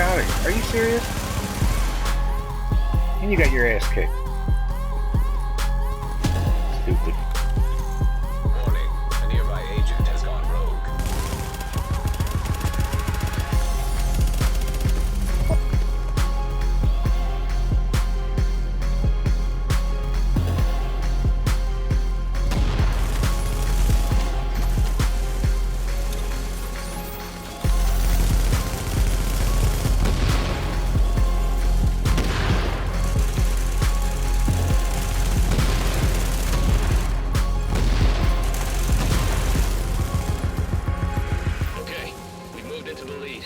County. Are you serious? And you got your ass kicked. Stupid. Warning, a nearby agent has gone rogue. Okay, we've moved into the lead.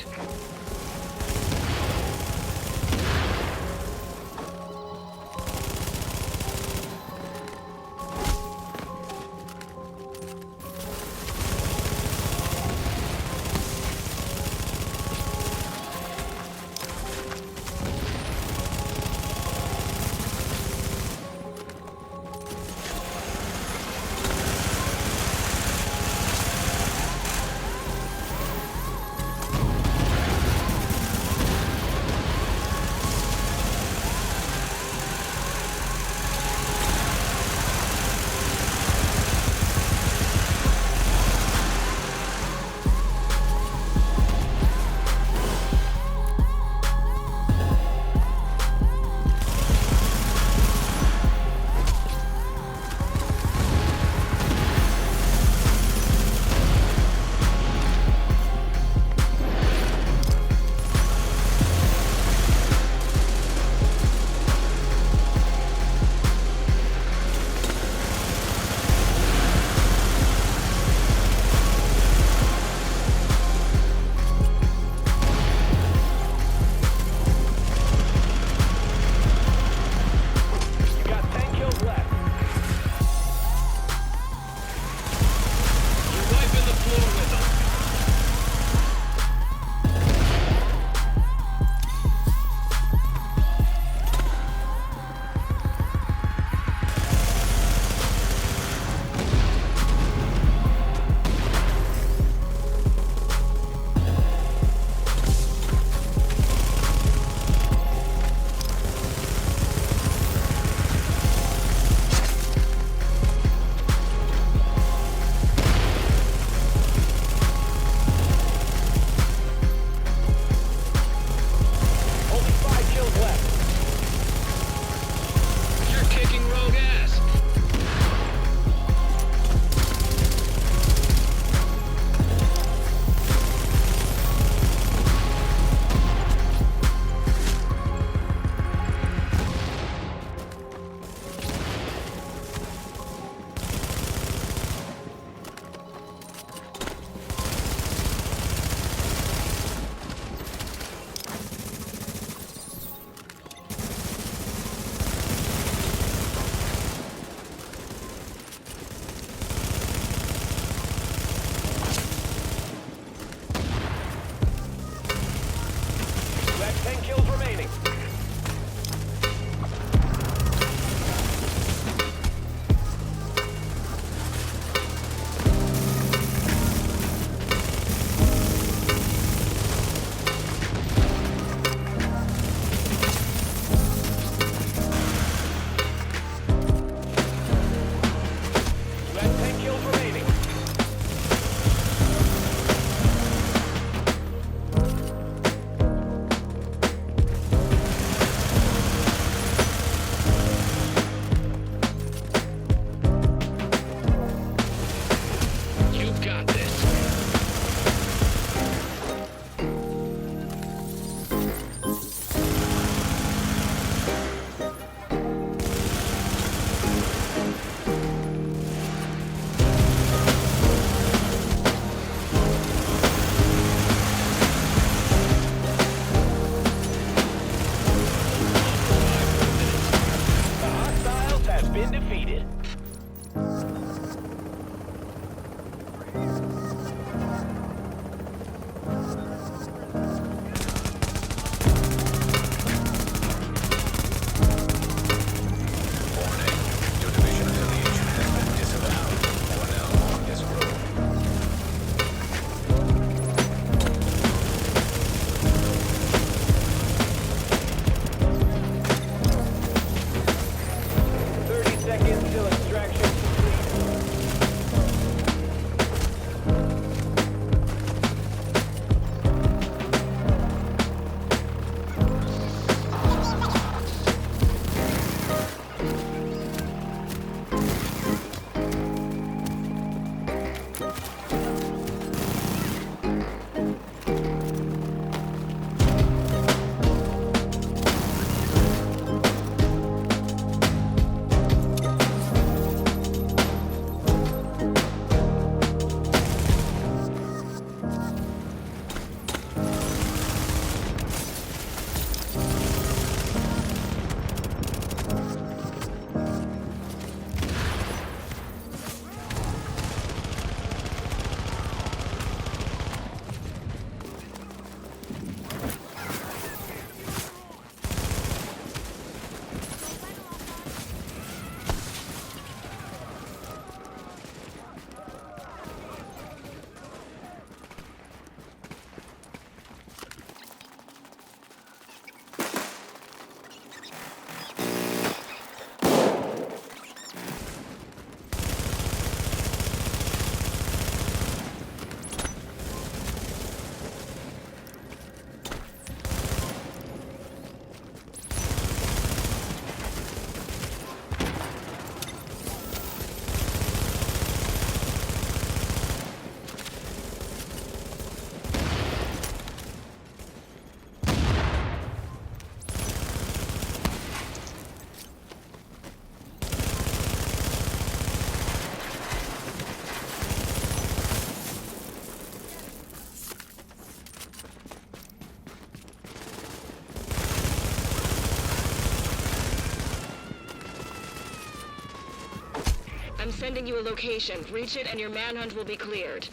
You got 10 kills left. You're wiping the floor with them. Only 5 kills left. You're kicking rogue ass. You have 10 kills remaining. You have 10 kills remaining. I'm sending you a location. Reach it and your manhunt will be cleared.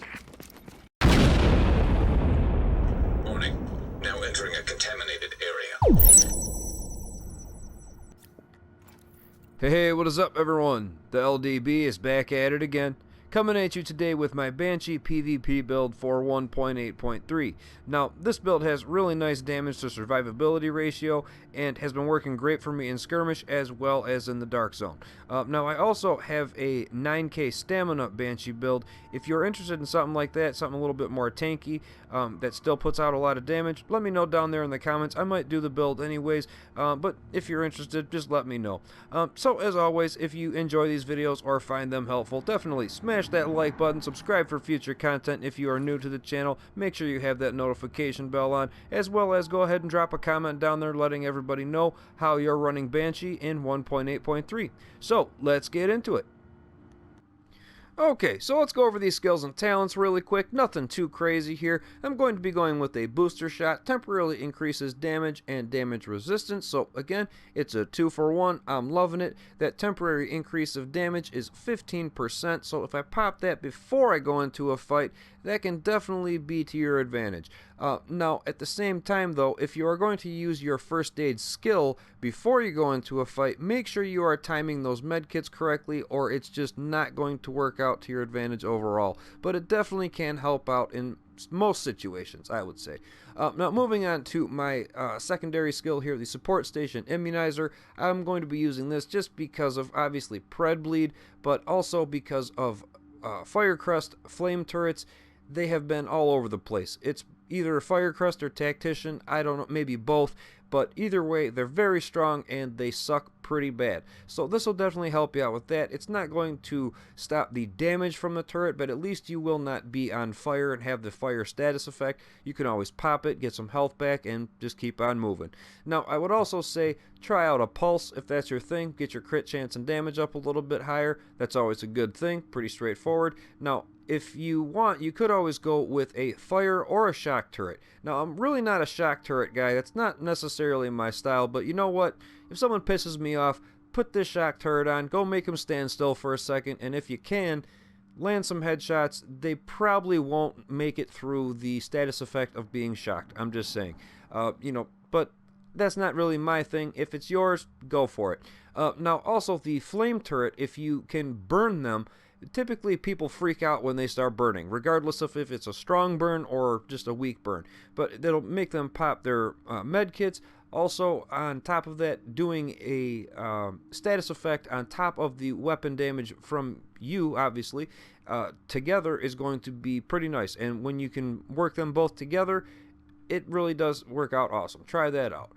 Warning. Now entering a contaminated area. Hey, what is up everyone? The LDB is back at it again, coming at you today with my Banshee PvP build for 1.8.3. Now, this build has really nice damage to survivability ratio and has been working great for me in skirmish as well as in the dark zone. Now, I also have a 9k stamina Banshee build. If you're interested in something like that, something a little bit more tanky, that still puts out a lot of damage, let me know down there in the comments. I might do the build anyways, but if you're interested, just let me know. So as always, if you enjoy these videos or find them helpful, definitely smash that like button, subscribe for future content. If you are new to the channel, make sure you have that notification bell on, as well as go ahead and drop a comment down there letting everybody know how you're running Banshee in 1.8.3. So let's get into it. Okay, so let's go over these skills and talents really quick. Nothing too crazy here. I'm going to be going with a booster shot. Temporarily increases damage and damage resistance. So again, it's a 2-for-1. I'm loving it. That temporary increase of damage is 15%. So if I pop that before I go into a fight, that can definitely be to your advantage. Now, at the same time though, if you are going to use your first aid skill before you go into a fight, make sure you are timing those medkits correctly, or it's just not going to work out to your advantage overall. But it definitely can help out in most situations, I would say. Now, moving on to my secondary skill here, the support station immunizer. I'm going to be using this just because of obviously pred bleed, but also because of fire crust flame turrets. They have been all over the place. It's either fire crust or tactician, I don't know, maybe both, but either way, they're very strong and they suck pretty bad. So this will definitely help you out with that. It's not going to stop the damage from the turret, but at least you will not be on fire and have the fire status effect. You can always pop it, get some health back, and just keep on moving. Now, I would also say try out a pulse if that's your thing. Get your crit chance and damage up a little bit higher. That's always a good thing. Pretty straightforward. Now, if you want, you could always go with a fire or a shock turret. Now, I'm really not a shock turret guy. That's not necessarily my style, but you know what? If someone pisses me off, put this shock turret on, go make them stand still for a second, and if you can, land some headshots. They probably won't make it through the status effect of being shocked. I'm just saying. You know, but that's not really my thing. If it's yours, go for it. Now, also, the flame turret, if you can burn them, typically people freak out when they start burning, regardless of if it's a strong burn or just a weak burn. But it'll make them pop their med kits. Also, on top of that, doing a status effect on top of the weapon damage from you, obviously, together is going to be pretty nice. And when you can work them both together, it really does work out awesome. Try that out.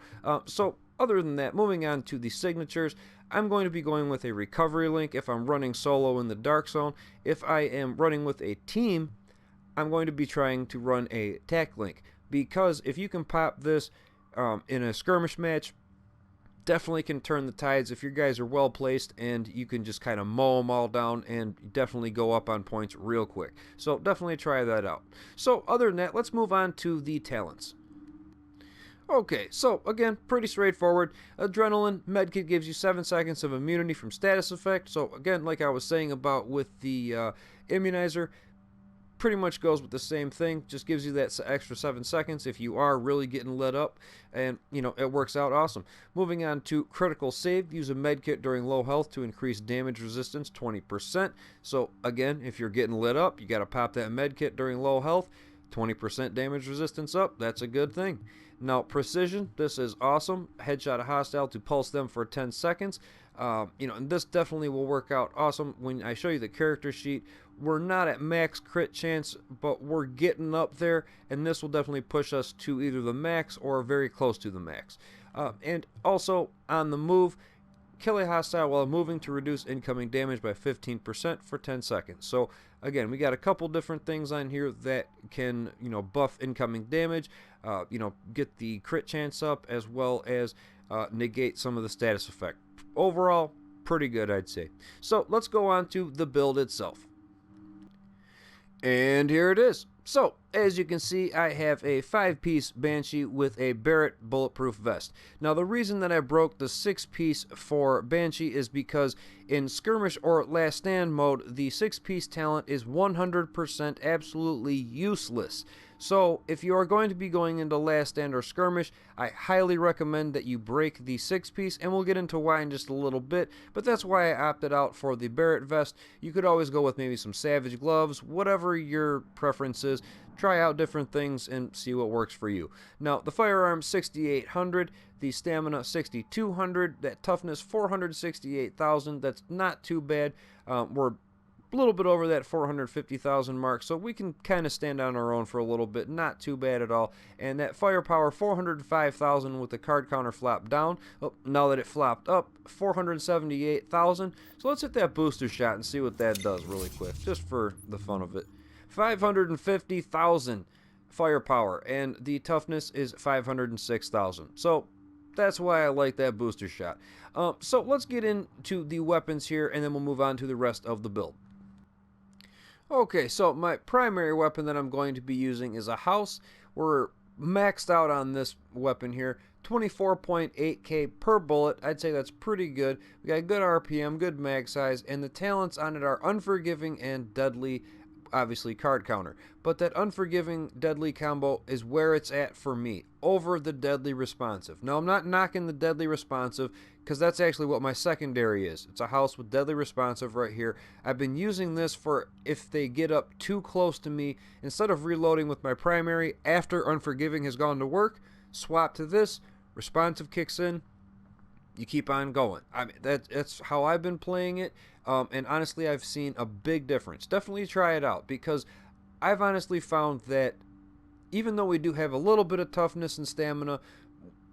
So other than that, moving on to the signatures, I'm going to be going with a recovery link if I'm running solo in the dark zone. If I am running with a team, I'm going to be trying to run a tac link, because if you can pop this in a skirmish match, definitely can turn the tides if your guys are well placed, and you can just kind of mow them all down and definitely go up on points real quick. So definitely try that out. So other than that, let's move on to the talents. Okay, so again, pretty straightforward. Adrenaline medkit gives you 7 seconds of immunity from status effect. So again, like I was saying about with the immunizer, pretty much goes with the same thing. Just gives you that extra 7 seconds if you are really getting lit up, and you know, it works out awesome. Moving on to critical save, use a medkit during low health to increase damage resistance 20%. So again, if you're getting lit up, you got to pop that medkit during low health. 20% damage resistance up, that's a good thing. Now, precision, this is awesome. Headshot a hostile to pulse them for 10 seconds. You know, and this definitely will work out awesome. When I show you the character sheet, we're not at max crit chance, but we're getting up there, and this will definitely push us to either the max or very close to the max. And also, on the move, kill a hostile while moving to reduce incoming damage by 15% for 10 seconds. So again, we got a couple different things on here that can, you know, buff incoming damage, you know, get the crit chance up, as well as negate some of the status effect. Overall, pretty good, I'd say. So let's go on to the build itself. And here it is. So, as you can see, I have a 5-piece Banshee with a Barrett bulletproof vest. Now, the reason that I broke the 6-piece for Banshee is because in skirmish or last stand mode, the 6-piece talent is 100% absolutely useless. So, if you are going to be going into last stand or skirmish, I highly recommend that you break the 6-piece, and we'll get into why in just a little bit, but that's why I opted out for the Barrett vest. You could always go with maybe some Savage gloves, whatever your preference is. Try out different things and see what works for you. Now, the firearm 6,800, the stamina 6,200, that toughness 468,000. That's not too bad. We're a little bit over that 450,000 mark, so we can kind of stand on our own for a little bit. Not too bad at all. And that firepower 405,000 with the card counter flop down. Oh, now that it flopped up, 478,000. So let's hit that booster shot and see what that does really quick, just for the fun of it. 550,000 firepower, and the toughness is 506,000. So that's why I like that booster shot. So let's get into the weapons here, and then we'll move on to the rest of the build. Okay, so my primary weapon that I'm going to be using is a house. We're maxed out on this weapon here. 24.8k per bullet. I'd say that's pretty good. We got good RPM, good mag size, and the talents on it are unforgiving and deadly, obviously card counter. But that unforgiving deadly combo is where it's at for me, over the deadly responsive. Now, I'm not knocking the deadly responsive, because that's actually what my secondary is. It's a house with deadly responsive right here. I've been using this for if they get up too close to me, instead of reloading with my primary after unforgiving has gone to work, swap to this, responsive kicks in, you keep on going. I mean, that's how I've been playing it, and honestly, I've seen a big difference. Definitely try it out, because I've honestly found that even though we do have a little bit of toughness and stamina,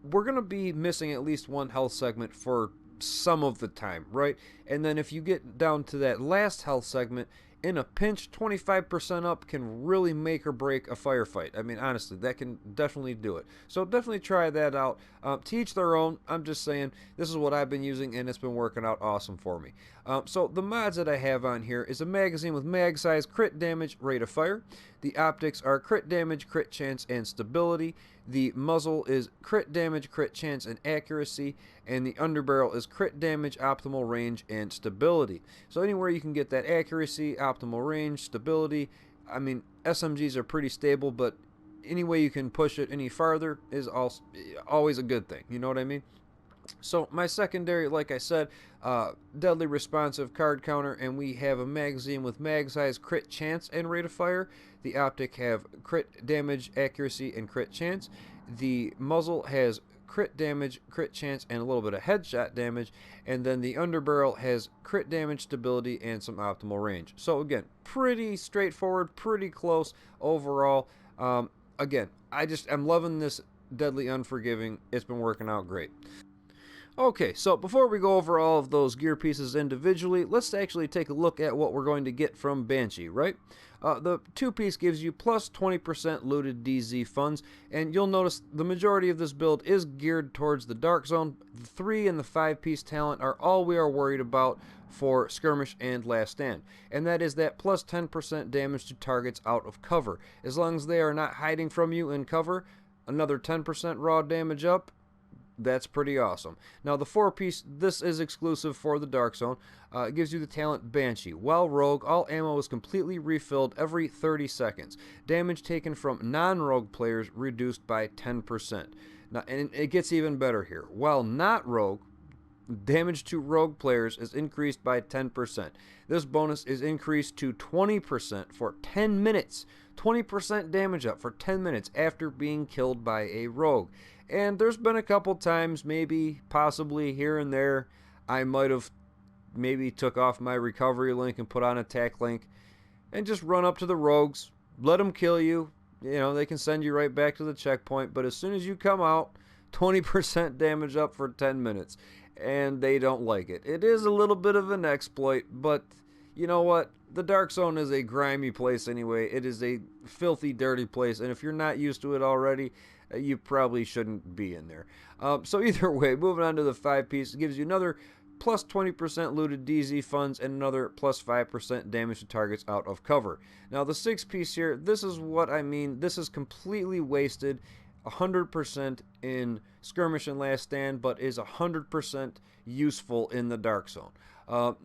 we're going to be missing at least one health segment for some of the time, right? And then if you get down to that last health segment, in a pinch, 25% up can really make or break a firefight. I mean, honestly, that can definitely do it. So definitely try that out. To each their own. I'm just saying, this is what I've been using, and it's been working out awesome for me. So the mods that I have on here is a magazine with mag size, crit damage, rate of fire. The optics are crit damage, crit chance, and stability. The muzzle is crit damage, crit chance, and accuracy. And the underbarrel is crit damage, optimal range, and stability. So anywhere you can get that accuracy, optimal range, stability. I mean, SMGs are pretty stable, but any way you can push it any farther is also always a good thing. You know what I mean? So my secondary, like I said, deadly responsive card counter, and we have a magazine with mag size, crit chance, and rate of fire. The optic have crit damage, accuracy, and crit chance. The muzzle has crit damage, crit chance, and a little bit of headshot damage. And then the underbarrel has crit damage, stability, and some optimal range. So again, pretty straightforward, pretty close overall. Again, I'm loving this deadly unforgiving. It's been working out great. Okay, so before we go over all of those gear pieces individually, let's actually take a look at what we're going to get from Banshee, right? The 2-piece gives you plus 20% looted DZ funds, and you'll notice the majority of this build is geared towards the Dark Zone. The 3 and the 5-piece talent are all we are worried about for Skirmish and Last Stand, and that is that plus 10% damage to targets out of cover. As long as they are not hiding from you in cover, another 10% raw damage up. That's pretty awesome. Now the 4-piece, this is exclusive for the Dark Zone. It gives you the talent Banshee. While rogue, all ammo is completely refilled every 30 seconds. Damage taken from non-rogue players reduced by 10%. Now, and it gets even better here. While not rogue, damage to rogue players is increased by 10%. This bonus is increased to 20% for 10 minutes. 20% damage up for 10 minutes after being killed by a rogue. And there's been a couple times, maybe, possibly here and there, I might have maybe took off my recovery link and put on attack link and just run up to the rogues, let them kill you. You know, they can send you right back to the checkpoint, but as soon as you come out, 20% damage up for 10 minutes. And they don't like it. It is a little bit of an exploit, but you know what? The Dark Zone is a grimy place anyway. It is a filthy, dirty place, and if you're not used to it already, you probably shouldn't be in there. So either way, moving on to the 5-piece, it gives you another plus 20% looted DZ funds, and another plus 5% damage to targets out of cover. Now the 6-piece here, this is what I mean. This is completely wasted, 100% in Skirmish and Last Stand, but is 100% useful in the Dark Zone.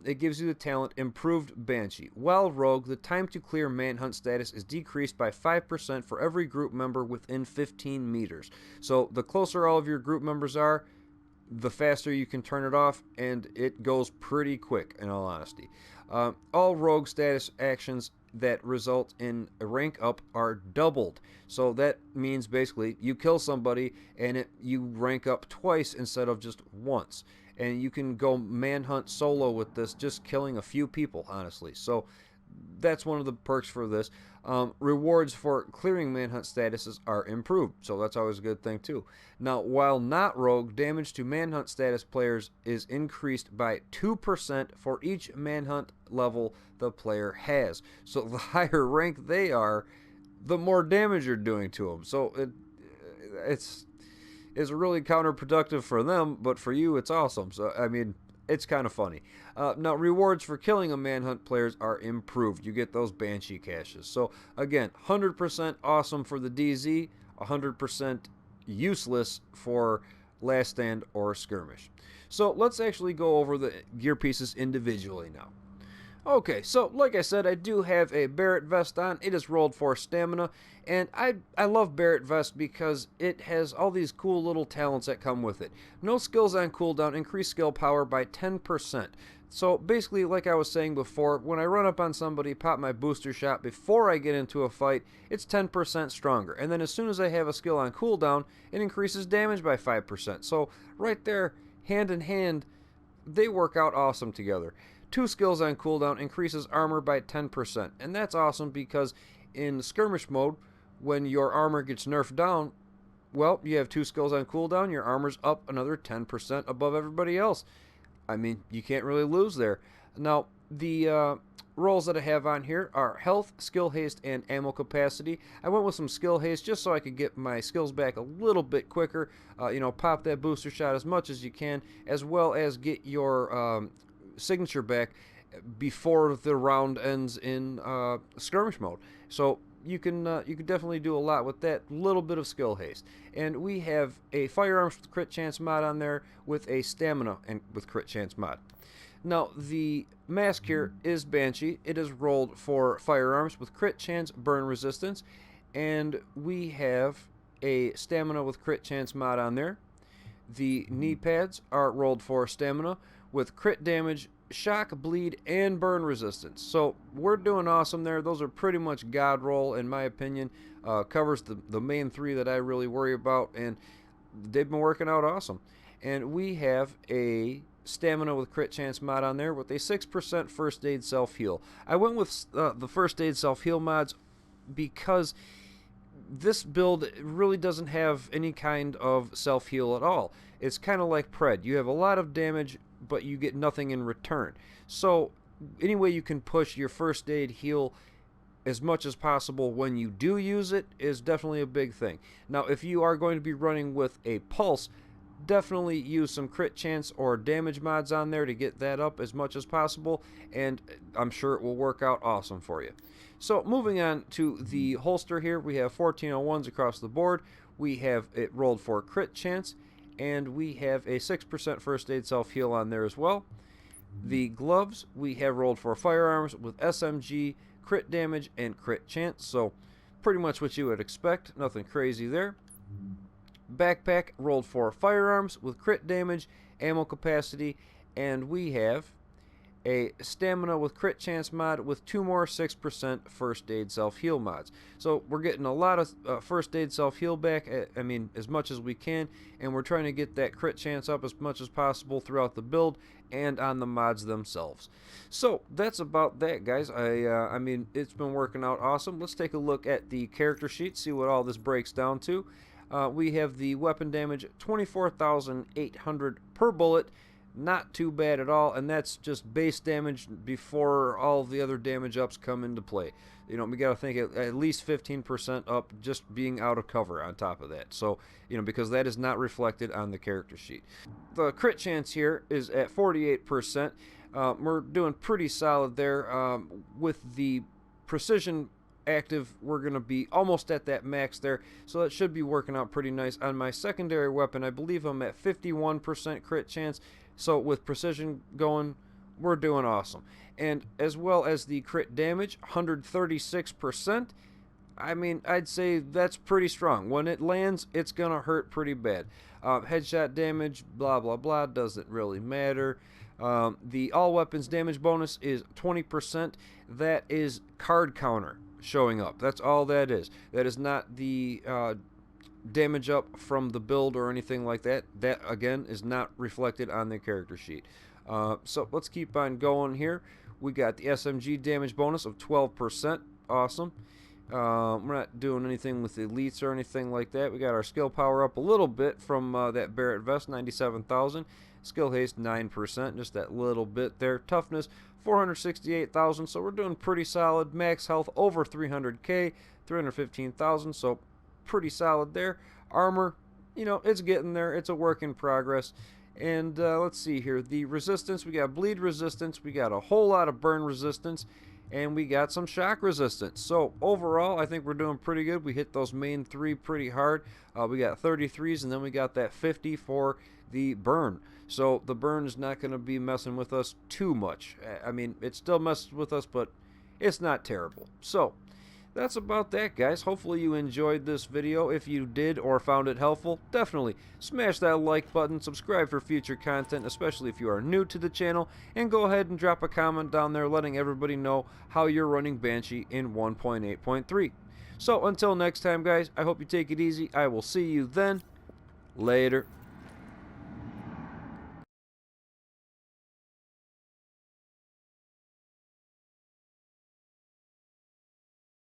It gives you the talent Improved Banshee. While Rogue, the time to clear Manhunt status is decreased by 5% for every group member within 15 meters. So the closer all of your group members are, the faster you can turn it off, and it goes pretty quick, in all honesty. All Rogue status actions that result in a rank up are doubled. So that means basically you kill somebody and you rank up twice instead of just once. And you can go manhunt solo with this, just killing a few people, honestly. So that's one of the perks for this. Rewards for clearing manhunt statuses are improved, so that's always a good thing too. Now, while not rogue, damage to manhunt status players is increased by 2% for each manhunt level the player has. So the higher rank they are, the more damage you're doing to them. So it's really counterproductive for them, but for you it's awesome. So I mean, it's kind of funny. Now, rewards for killing a manhunt players are improved. You get those Banshee caches. So again, 100% awesome for the DZ, 100% useless for Last Stand or Skirmish. So let's actually go over the gear pieces individually now. Okay, so like I said, I do have a Barrett vest on. It is rolled for stamina, and I love Barrett vest because it has all these cool little talents that come with it. No skills on cooldown, increase skill power by 10%. So basically, like I was saying before, when I run up on somebody, pop my booster shot before I get into a fight, it's 10% stronger. And then as soon as I have a skill on cooldown, it increases damage by 5%. So right there, hand in hand, they work out awesome together. 2 skills on cooldown increases armor by 10%, and that's awesome because in skirmish mode, when your armor gets nerfed down, well, you have 2 skills on cooldown, your armor's up another 10% above everybody else. I mean, you can't really lose there. Now, the rolls that I have on here are health, skill haste, and ammo capacity. I went with some skill haste just so I could get my skills back a little bit quicker. Pop that booster shot as much as you can, as well as get your signature back before the round ends in skirmish mode. So you can definitely do a lot with that little bit of skill haste. And we have a firearms with crit chance mod on there with a stamina and with crit chance mod. Now the mask here is Banshee. It is rolled for firearms with crit chance, burn resistance, and we have a stamina with crit chance mod on there. The knee pads are rolled for stamina with crit damage, shock, bleed, and burn resistance. So we're doing awesome there. Those are pretty much god roll in my opinion. Covers the main 3 that I really worry about, and they've been working out awesome. And we have a stamina with crit chance mod on there with a 6% first aid self-heal. I went with the first aid self-heal mods because this build really doesn't have any kind of self-heal at all. It's kind of like Pred. You have a lot of damage, but you get nothing in return. So any way you can push your first aid heal as much as possible when you do use it is definitely a big thing. Now, if you are going to be running with a pulse, definitely use some crit chance or damage mods on there to get that up as much as possible, and I'm sure it will work out awesome for you. So moving on to the holster here, we have 1401s across the board. We have it rolled for crit chance, and we have a 6% first aid self-heal on there as well. The gloves we have rolled for firearms with SMG, crit damage, and crit chance, so pretty much what you would expect, nothing crazy there. Backpack rolled for firearms with crit damage, ammo capacity, and we have a stamina with crit chance mod with 2 more 6% first aid self-heal mods. So we're getting a lot of first aid self-heal back, I mean, as much as we can, and we're trying to get that crit chance up as much as possible throughout the build and on the mods themselves. So that's about that, guys. I mean, it's been working out awesome. Let's take a look at the character sheet, see what all this breaks down to. We have the weapon damage 24,800 per bullet. not too bad at all, and that's just base damage before all the other damage ups come into play. You know, we got to think at least 15% up just being out of cover on top of that. So, you know, because that is not reflected on the character sheet. The crit chance here is at 48%. We're doing pretty solid there. With the precision active, we're going to be almost at that max there, so that should be working out pretty nice. On my secondary weapon, I believe I'm at 51% crit chance, so with precision going, we're doing awesome. And as well as the crit damage, 136%. I mean, I'd say that's pretty strong. When it lands, it's going to hurt pretty bad. Headshot damage, blah, blah, blah, doesn't really matter. The all weapons damage bonus is 20%. That is card counter showing up. That's all that is. That is not the damage up from the build or anything like that. That, again, is not reflected on the character sheet. So let's keep on going here. We got the SMG damage bonus of 12%. Awesome. We're not doing anything with elites or anything like that. We got our skill power up a little bit from that Barrett vest, 97,000. Skill haste 9%, just that little bit there. Toughness 468,000, so we're doing pretty solid. Max health over 300k, 315,000, so pretty solid there. Armor, you know, it's getting there. It's a work in progress. And let's see here. The resistance, we got bleed resistance, we got a whole lot of burn resistance, and we got some shock resistance. So overall, I think we're doing pretty good. We hit those main three pretty hard. We got 33s, and then we got that 50 for the burn. So the burn is not going to be messing with us too much. I mean, it still messes with us, but it's not terrible. So that's about that, guys. Hopefully you enjoyed this video. If you did or found it helpful, definitely smash that like button, subscribe for future content, especially if you are new to the channel, and go ahead and drop a comment down there letting everybody know how you're running Banshee in 1.8.3. So until next time, guys, I hope you take it easy. I will see you then. Later.